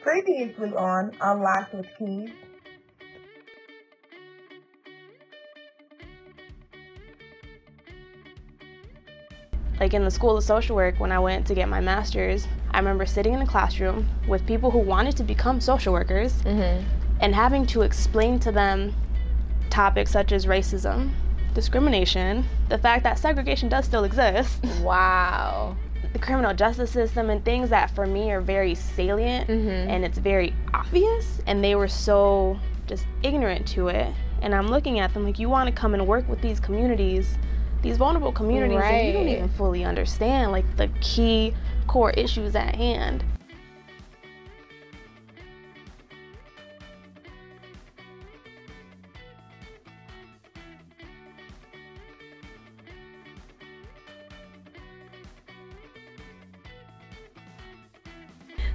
Previously on Unlocked with Keys. Like in the School of Social Work, when I went to get my master's, I remember sitting in a classroom with people who wanted to become social workers and having to explain to them topics such as racism, discrimination, the fact that segregation does still exist. Wow. The criminal justice system and things that for me are very salient and it's very obvious, and they were so just ignorant to it. And I'm looking at them like, you want to come and work with these communities, these vulnerable communities, and you don't even fully understand like the key core issues at hand.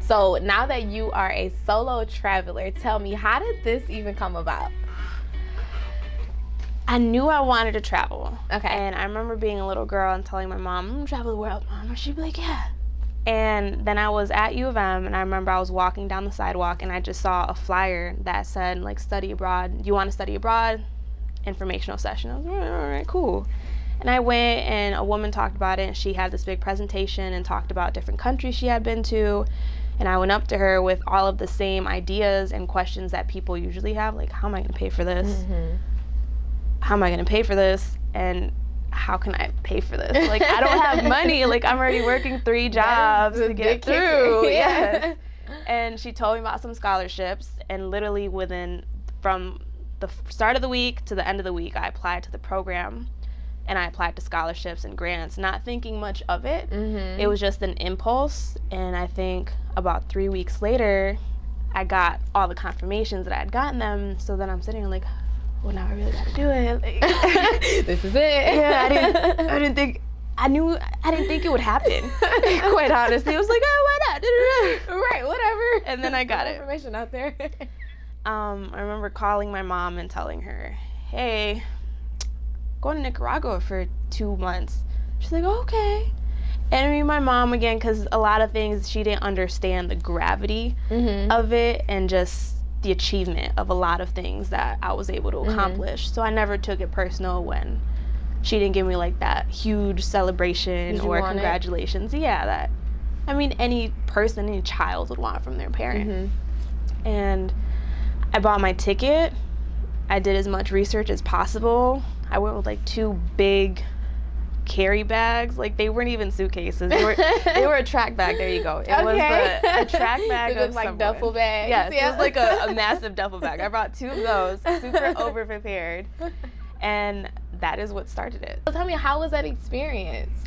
So now that you are a solo traveler, tell me, how did this even come about? I knew I wanted to travel. Okay. And I remember being a little girl and telling my mom, I'm gonna travel the world, Mom. And she'd be like, yeah. And then I was at U of M, and I remember I was walking down the sidewalk, and I just saw a flyer that said, like, study abroad. Do you want to study abroad? Informational session. I was like, all right, cool. And I went, and a woman talked about it, and she had this big presentation and talked about different countries she had been to. And I went up to her with all of the same ideas and questions that people usually have, like, how am I gonna pay for this? How am I gonna pay for this? And how can I pay for this? Like, I don't have money. Like, I'm already working 3 jobs to get through. Yes. And she told me about some scholarships, and literally from the start of the week to the end of the week, I applied to the program, and I applied to scholarships and grants, not thinking much of it. It was just an impulse, and I think about 3 weeks later, I got all the confirmations that I had gotten them. So then I'm sitting there like, well, now I really gotta do it. Like, this is it. Yeah, I didn't think it would happen. Quite honestly, it was like, oh, why not? Right, whatever. And then I got it. Information out there. I remember calling my mom and telling her, hey, going to Nicaragua for 2 months. She's like, oh, okay. And I mean, my mom again, because a lot of things she didn't understand the gravity of it and just the achievement of a lot of things that I was able to accomplish. So I never took it personal when she didn't give me like that huge celebration or congratulations. Yeah, that, I mean, any person, any child would want from their parent. And I bought my ticket. I did as much research as possible. I went with like 2 big carry bags. Like, they weren't even suitcases. They were a track bag. There you go. It was a track bag of like someone. Duffel bags. Yes, it was like a massive duffel bag. I brought 2 of those, super over prepared, and that is what started it. So tell me, how was that experience?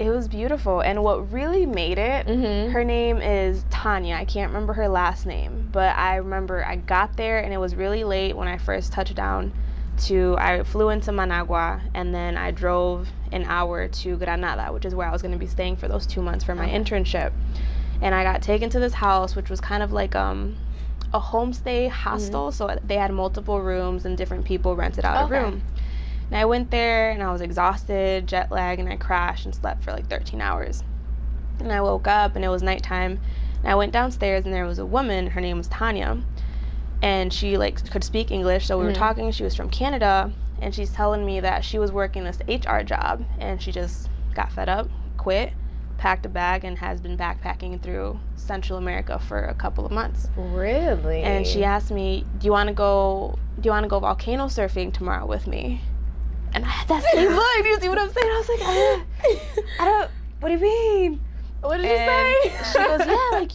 It was beautiful, and what really made it, her name is Tanya. I can't remember her last name, but I remember I got there, and it was really late when I first touched down. I flew into Managua, and then I drove an hour to Granada, which is where I was going to be staying for those 2 months for my internship. And I got taken to this house, which was kind of like a homestay hostel, so they had multiple rooms and different people rented out a room. And I went there, and I was exhausted, jet lag, and I crashed and slept for like 13 hours. And I woke up, and it was nighttime, and I went downstairs, and there was a woman. Her name was Tanya. And she like could speak English, so we were talking. She was from Canada, and she's telling me that she was working this HR job, and she just got fed up, quit, packed a bag, and has been backpacking through Central America for a couple of months. Really? And she asked me, do you want to go volcano surfing tomorrow with me? And I had that same look. You see what I'm saying? I was like, I don't. What do you mean? What did you say? She goes, yeah, like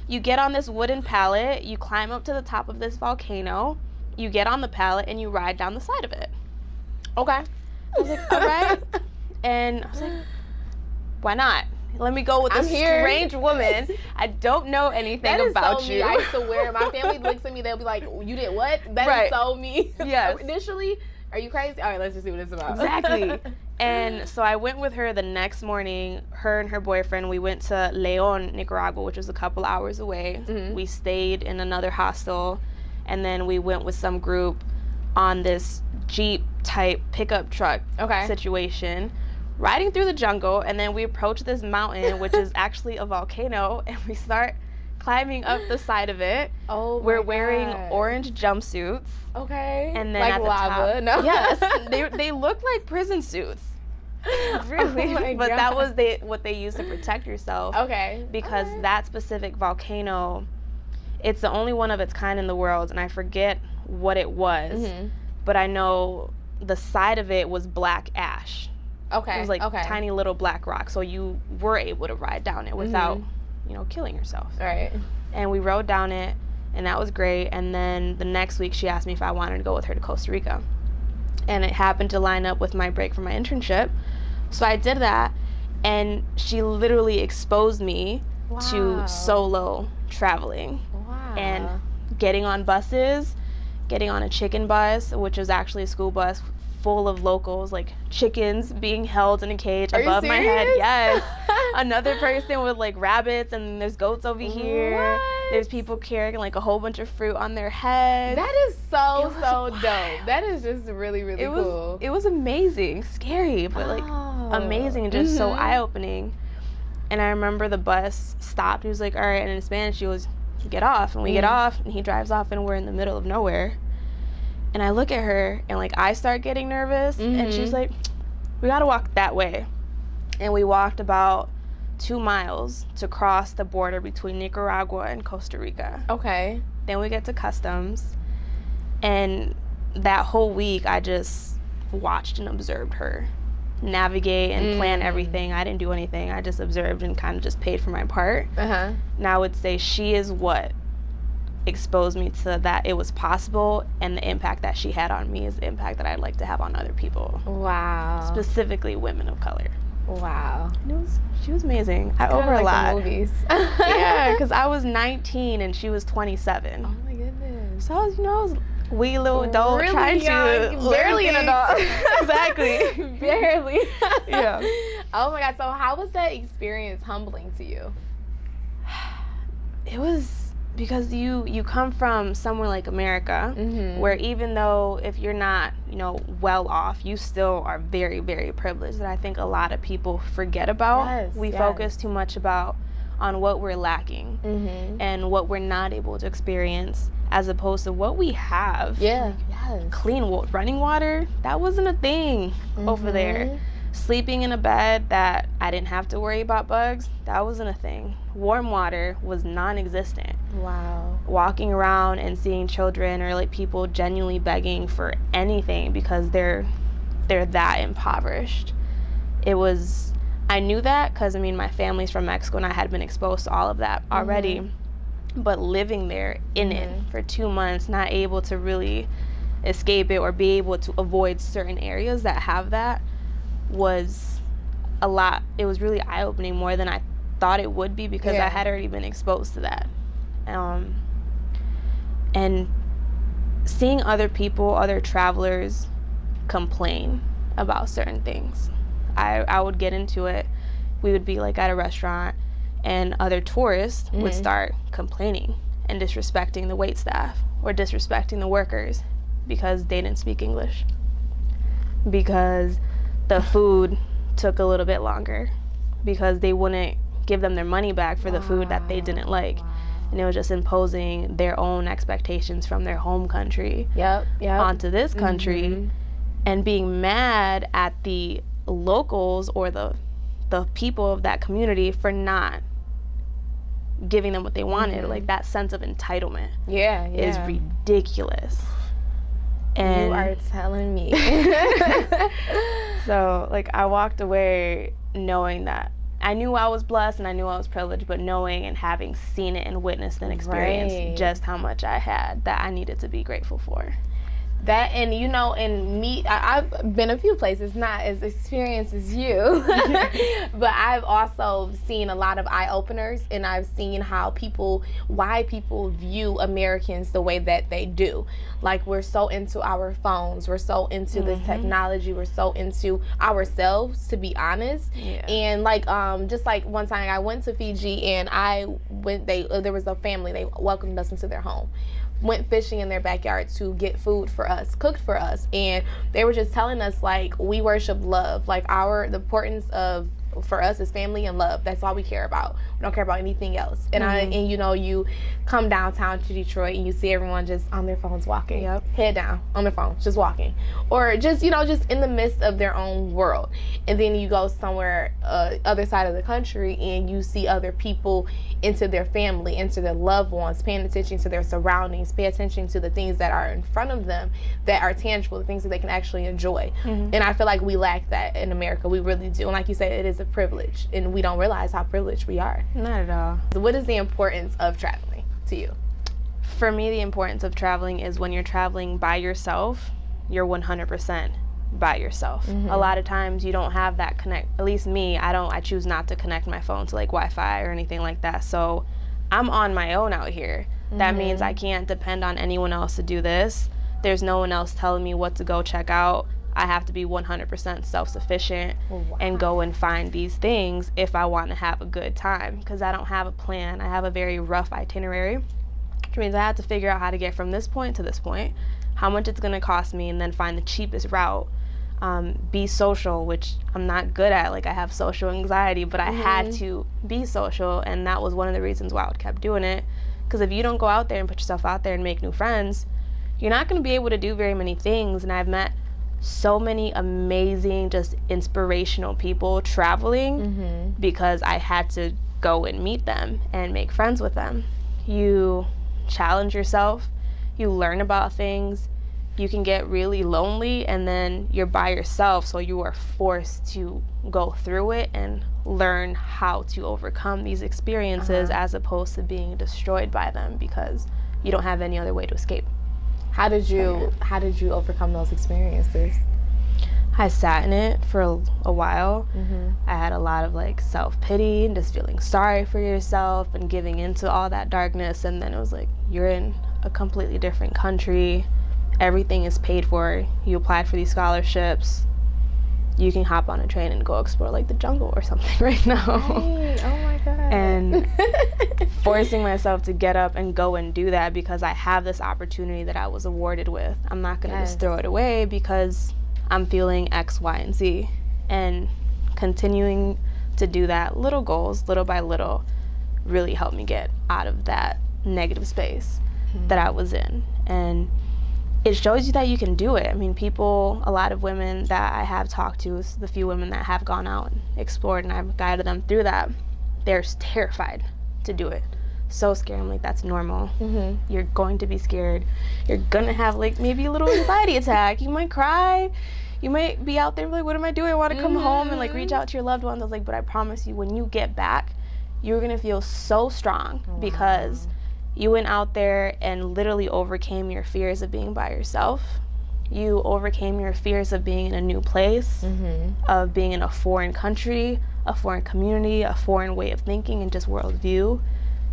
you get on this wooden pallet, you climb up to the top of this volcano, you get on the pallet, and you ride down the side of it. Okay. I was like, all right. And I was like, why not? Let me go with this strange woman. I don't know anything about you. I swear, my family looks at me, they'll be like, you did what? That is so me. Yes. Initially, are you crazy? All right, let's just see what it's about. Exactly. And so I went with her the next morning, her and her boyfriend. We went to Leon, Nicaragua, which was a couple hours away. We stayed in another hostel, and then we went with some group on this Jeep type pickup truck situation, riding through the jungle. And then we approach this mountain, which is actually a volcano, and we start climbing up the side of it. Oh, we're wearing orange jumpsuits. Okay. And then like at the lava. top, No. yes, they look like prison suits. Really, oh but that was what they used to protect yourself. Okay. Because that specific volcano, it's the only one of its kind in the world, and I forget what it was, but I know the side of it was black ash. Okay. It was like tiny little black rock, so you were able to ride down it without, killing yourself. Right. And we rode down it, and that was great. And then the next week, she asked me if I wanted to go with her to Costa Rica, and it happened to line up with my break from my internship. So I did that, and she literally exposed me to solo traveling and getting on buses, getting on a chicken bus, which was actually a school bus full of locals, like chickens being held in a cage above my head. Yes. Another person with like rabbits, and there's goats over here. What? There's people carrying like a whole bunch of fruit on their heads. That is so dope. That is just really, really cool. It was amazing, scary, but like amazing, just so eye-opening. And I remember the bus stopped. He was like, all right, and in Spanish he was, get off. And we get off, and he drives off, and we're in the middle of nowhere. And I look at her, and like I start getting nervous, and she's like, we gotta walk that way. And we walked about 2 miles to cross the border between Nicaragua and Costa Rica. Okay. Then we get to customs, and that whole week I just watched and observed her navigate and plan everything. I didn't do anything. I just observed and kind of just paid for my part. And I would say she is what exposed me to that it was possible, and the impact that she had on me is the impact that I'd like to have on other people. Wow. Specifically women of color. Wow. And she was amazing. I owe her a lot. The movies. Yeah, because I was 19 and she was 27. Oh my goodness. So I was wee little adult really trying young, to barely an adult. Exactly. Barely. Yeah. Oh my God. So how was that experience humbling to you? It was because you come from somewhere like America, where even though if you're not, well off, you still are very, very privileged, that I think a lot of people forget about. Yes, we focus too much on what we're lacking and what we're not able to experience, as opposed to what we have. Yeah. Clean running water, that wasn't a thing over there. Sleeping in a bed that I didn't have to worry about bugs, that wasn't a thing. Warm water was non-existent. Wow. Walking around and seeing children or like people genuinely begging for anything because they're that impoverished. I knew that because my family's from Mexico and I had been exposed to all of that already. But living there in it for 2 months, not able to really escape it or be able to avoid certain areas that have that, was a lot. It was really eye-opening, more than I thought it would be, because I had already been exposed to that. And seeing other travelers complain about certain things. I would get into it. We would be like at a restaurant, and other tourists would start complaining and disrespecting the wait staff or disrespecting the workers because they didn't speak English, because the food took a little bit longer, because they wouldn't give them their money back for the food that they didn't like. And it was just imposing their own expectations from their home country onto this country, and being mad at the locals or the people of that community for not giving them what they wanted. Like, that sense of entitlement is ridiculous. And you are telling me. So, like, I walked away knowing that I knew I was blessed and I knew I was privileged, but knowing and having seen it and witnessed and experienced just how much I had that I needed to be grateful for. That, and and me, I've been a few places, not as experienced as you, but I've also seen a lot of eye-openers, and I've seen why people view Americans the way that they do. Like, we're so into our phones, we're so into this technology, we're so into ourselves, to be honest. And like, just like one time I went to Fiji, and there was a family, they welcomed us into their home. Went fishing in their backyard to get food for us, cooked for us, and they were just telling us, like, we worship love, like the importance of for us is family and love. That's all we care about. We don't care about anything else. And and you know, you come downtown to Detroit and you see everyone just on their phones walking, head down on their phones, just walking, or just, you know, just in the midst of their own world. And then you go somewhere other side of the country and you see other people, into their family, into their loved ones, paying attention to their surroundings, pay attention to the things that are in front of them that are tangible, the things that they can actually enjoy. And I feel like we lack that in America. We really do. And like you said, it is a privilege, and we don't realize how privileged we are. Not at all. So what is the importance of traveling to you? For me, the importance of traveling is when you're traveling by yourself, you're 100% by yourself. A lot of times you don't have that connect. At least me, I choose not to connect my phone to like Wi-Fi or anything like that. So I'm on my own out here. That means I can't depend on anyone else to do this. There's no one else telling me what to go check out. I have to be 100% self-sufficient and go and find these things if I want to have a good time, because I don't have a plan. I have a very rough itinerary, which means I have to figure out how to get from this point to this point, how much it's going to cost me, and then find the cheapest route. Be social, which I'm not good at. Like, I have social anxiety, but I had to be social, and that was one of the reasons why I kept doing it. Because if you don't go out there and put yourself out there and make new friends, you're not going to be able to do very many things. And I've met so many amazing, just inspirational people traveling because I had to go and meet them and make friends with them. You challenge yourself, you learn about things, you can get really lonely, and then you're by yourself, so you are forced to go through it and learn how to overcome these experiences as opposed to being destroyed by them because you don't have any other way to escape. How did you overcome those experiences? I sat in it for a while. I had a lot of like self-pity and just feeling sorry for yourself and giving into all that darkness. And then it was like, you're in a completely different country. Everything is paid for. You applied for these scholarships. You can hop on a train and go explore like the jungle or something right now. Right. Oh my God. And forcing myself to get up and go and do that because I have this opportunity that I was awarded with. I'm not going to just throw it away because I'm feeling X, Y, and Z. And continuing to do that, little goals, little by little, really helped me get out of that negative space that I was in. And it shows you that you can do it. I mean, people, a lot of women that I have talked to, the few women that have gone out and explored, and I've guided them through that, they're terrified to do it. So scared. I'm like, that's normal. You're going to be scared. You're gonna have like maybe a little anxiety attack. You might cry. You might be out there like, what am I doing? I want to come home and like reach out to your loved ones. I was like, but I promise you, when you get back, you're gonna feel so strong because you went out there and literally overcame your fears of being by yourself. You overcame your fears of being in a new place, of being in a foreign country, a foreign community, a foreign way of thinking and just worldview,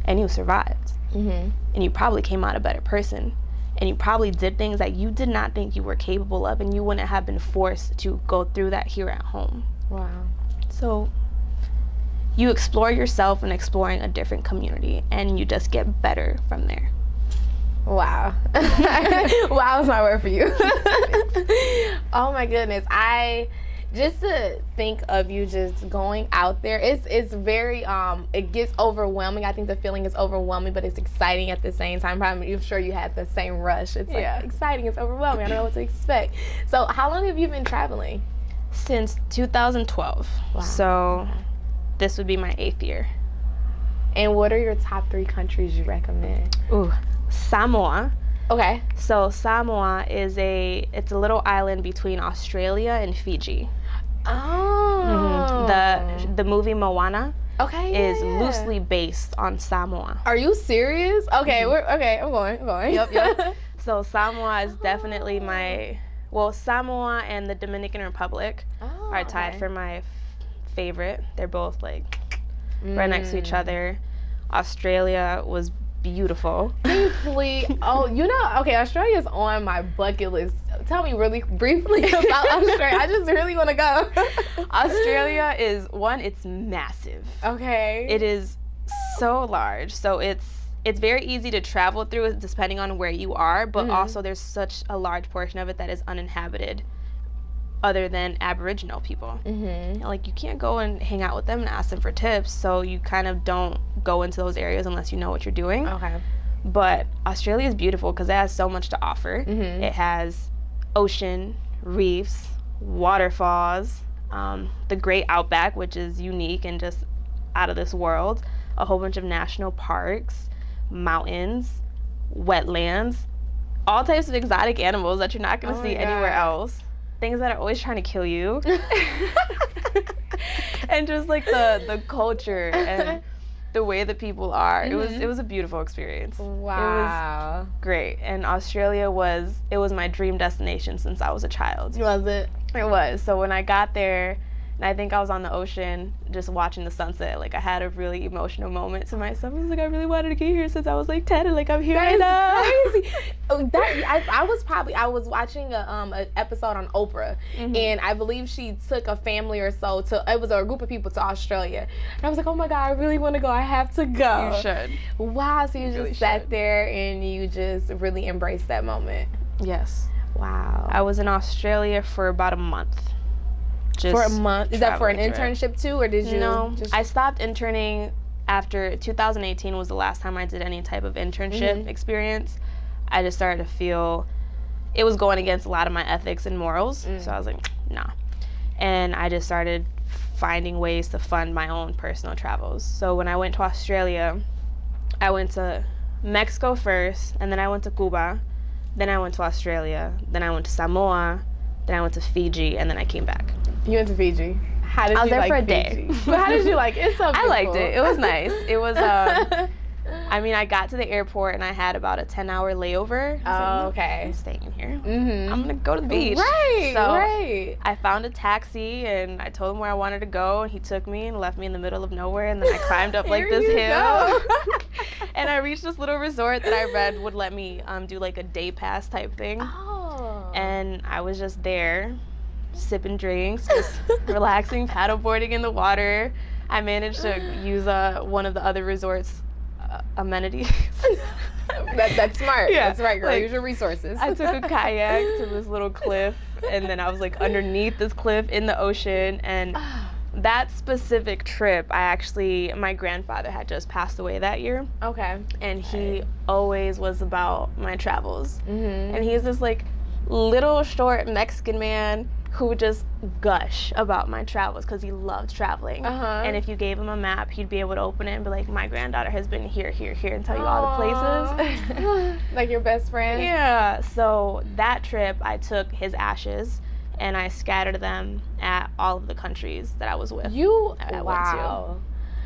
and you survived. And you probably came out a better person. And you probably did things that you did not think you were capable of, and you wouldn't have been forced to go through that here at home. Wow. So you explore yourself and exploring a different community, and you just get better from there. Wow. Wow is my word for you. Oh my goodness. Just to think of you just going out there, it's very, it gets overwhelming. I think the feeling is overwhelming, but it's exciting at the same time. I'm sure you had the same rush. It's like exciting, it's overwhelming. I don't know what to expect. So how long have you been traveling? Since 2012. Wow. So this would be my 8th year. And what are your top 3 countries you recommend? Ooh, Samoa. Okay. So Samoa is it's a little island between Australia and Fiji. Oh. The movie Moana is loosely based on Samoa. Are you serious? Okay, I'm going. Yep. So Samoa is definitely Samoa and the Dominican Republic are tied for my favorite. They're both like right next to each other. Australia was beautiful. Please. Australia's on my bucket list. Tell me really briefly about Australia. I just really want to go. Australia is it's massive. Okay. It is so large. So it's very easy to travel through depending on where you are, but also there's such a large portion of it that is uninhabited. other than Aboriginal people. Mm-hmm. Like, you can't go and hang out with them and ask them for tips, so you kind of don't go into those areas unless you know what you're doing. Okay. But Australia is beautiful because it has so much to offer. Mm-hmm. It has ocean, reefs, waterfalls, the Great Outback, which is unique and just out of this world, a whole bunch of national parks, mountains, wetlands, all types of exotic animals that you're not going to see anywhere else, things that are always trying to kill you, and just like the culture and the way that people are. Mm-hmm. It was a beautiful experience. Wow. It was great. And Australia was my dream destination since I was a child. Was it? It was. So when I got there, and I think I was on the ocean just watching the sunset, like I had a really emotional moment to myself. I was like, I really wanted to get here since I was like 10, and like I'm here right now. Crazy. I was watching an episode on Oprah, Mm-hmm. and I believe she took a family or so it was a group of people to Australia. And I was like, oh my God, I really want to go. I have to go. You should. Wow, so you really just sat should. there and you just really embraced that moment. Yes. Wow. I was in Australia for about a month. Just For a month? Is that for an traveling through it. internship too, or did you? No, just... I stopped interning after 2018 was the last time I did any type of internship Mm-hmm. experience. I just started to feel it was going against a lot of my ethics and morals. So I was like, nah. And I just started finding ways to fund my own personal travels. So when I went to Australia, I went to Mexico first, and then I went to Cuba, then I went to Australia, then I went to Samoa, then I went to Fiji, and then I came back. You went to Fiji. How did I was you there like for a Fiji? day. But how did you like it? It's so I beautiful. liked it. It was nice. It was, I mean, I got to the airport and I had about a 10-hour layover. Oh, okay. I'm staying here. Mm-hmm. I'm going to go to the beach. Right, So right. I found a taxi and I told him where I wanted to go, and he took me and left me in the middle of nowhere, and then I climbed up like Here this you hill. go. And I reached this little resort that I read would let me do like a day pass type thing. Oh. And I was just there sipping drinks, just relaxing, paddleboarding in the water. I managed to use one of the other resorts' amenities. That's smart. Yeah, That's right, girl. like, Use your resources. I took a kayak to this little cliff, and then I was like underneath this cliff in the ocean. And that specific trip, my grandfather had just passed away that year, Okay. and he always was about my travels. Mm-hmm. And he's this like little short Mexican man who would just gush about my travels because he loved traveling. Uh-huh. And if you gave him a map, he'd be able to open it and be like, my granddaughter has been here, here, here, and tell you all the places. Like your best friend? Yeah. So that trip, I took his ashes and I scattered them at all of the countries that I was with. Wow.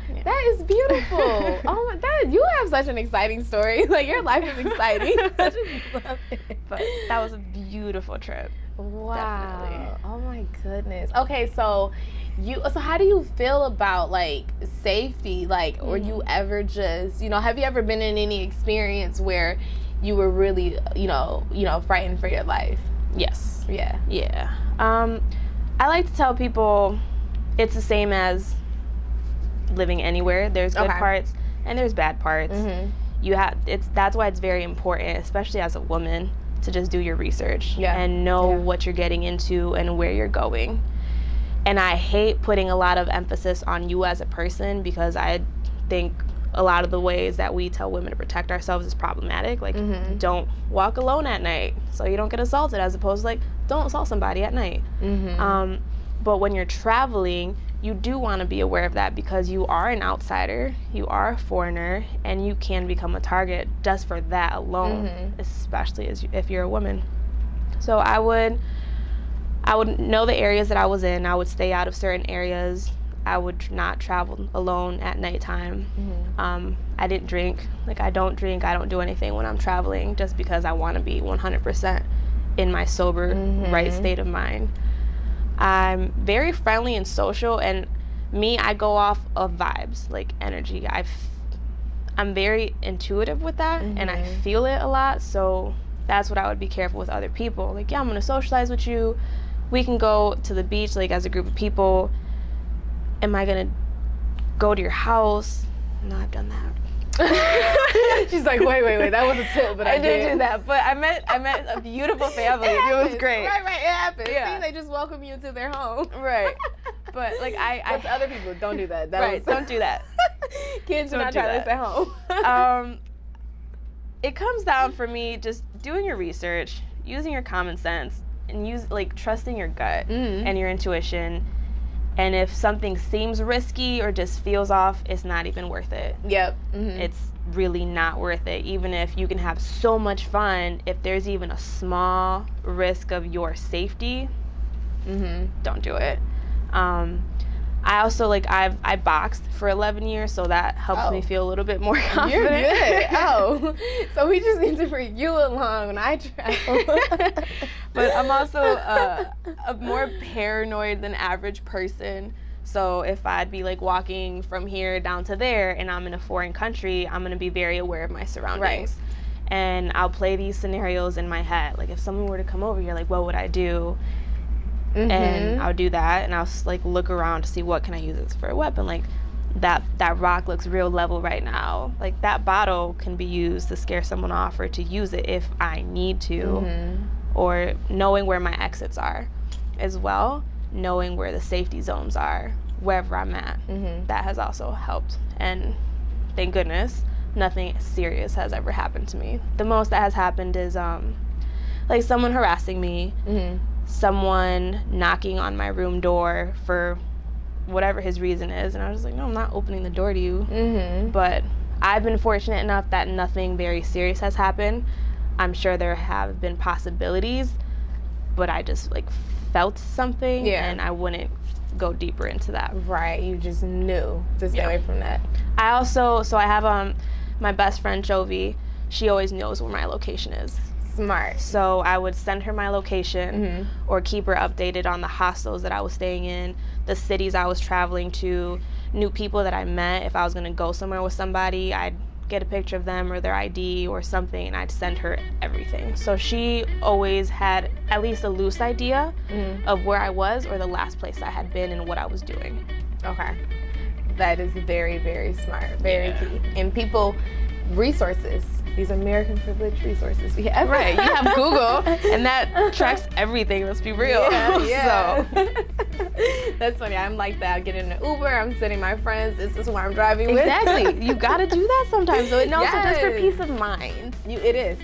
Yeah. That is beautiful. Oh my, you have such an exciting story. Like, your life is exciting. I just love it. But that was a beautiful trip. Wow. Definitely. Oh my goodness. Okay, so how do you feel about like safety? Like, or you ever just, have you ever been in any experience where you were really, frightened for your life? Yes. Yeah. Yeah. I like to tell people it's the same as living anywhere. There's good parts and there's bad parts. Mm-hmm. That's why it's very important, especially as a woman, to just do your research and know what you're getting into and where you're going. And I hate putting a lot of emphasis on you as a person, because I think a lot of the ways that we tell women to protect ourselves is problematic. Like, don't walk alone at night so you don't get assaulted, as opposed to like, don't assault somebody at night. Mm-hmm. But when you're traveling, you do want to be aware of that, because you are an outsider, you are a foreigner, and you can become a target just for that alone, especially if you're a woman. So I would know the areas that I was in. I would stay out of certain areas. I would not travel alone at nighttime. I didn't drink. Like, I don't drink. I don't do anything when I'm traveling, just because I want to be 100% in my sober, right state of mind. I'm very friendly and social, and I go off of vibes, like energy. I'm very intuitive with that, and I feel it a lot, so that's what I would be careful with other people. Like, yeah, I'm gonna socialize with you. We can go to the beach, like, as a group of people. Am I gonna go to your house? No, I've done that. She's like, wait, that was a tip, but I did do that. But I met a beautiful family. It was great. Right, it happens. Yeah. See, they just welcome you into their home. Right. But like But to other people, don't do that. Don't do that. Kids do not try this at home. It comes down for me just doing your research, using your common sense, and trusting your gut and your intuition. And if something seems risky or just feels off, it's not even worth it. Yep. It's really not worth it. Even if you can have so much fun, if there's even a small risk of your safety, don't do it. I also I boxed for 11 years, so that helps me feel a little bit more confident. You're good. So we just need to bring you along when I travel. But I'm also a more paranoid than average person. So if I'd be walking from here down to there and I'm in a foreign country, I'm going to be very aware of my surroundings. Right. And I'll play these scenarios in my head. Like if someone were to come over here, what would I do? And I'll do that, and I'll look around to see what can I use this for a weapon. That rock looks real level right now. That bottle can be used to scare someone off or to use it if I need to. Or knowing where my exits are as well, knowing where the safety zones are wherever I'm at. That has also helped, and thank goodness nothing serious has ever happened to me. The most that has happened is someone harassing me, someone knocking on my room door for whatever his reason is, and I was no, I'm not opening the door to you. But I've been fortunate enough that nothing very serious has happened. I'm sure there have been possibilities, but I just felt something, and I wouldn't go deeper into that. Right, you just knew to stay away from that. I also, I have my best friend Jovi. She always knows where my location is. Smart. So I would send her my location or keep her updated on the hostels that I was staying in, the cities I was traveling to, new people that I met. If I was going to go somewhere with somebody, I'd get a picture of them or their ID or something, and I'd send her everything. So she always had at least a loose idea of where I was or the last place I had been and what I was doing. Okay. That is very, very smart. Very key. And resources. These American privilege resources we have. Right, you have Google, and that tracks everything, let's be real. Yeah. So. That's funny, I'm like that. I get in an Uber, I'm sending my friends, this is who I'm driving with. Exactly, you gotta do that sometimes, so it also just for peace of mind. It is.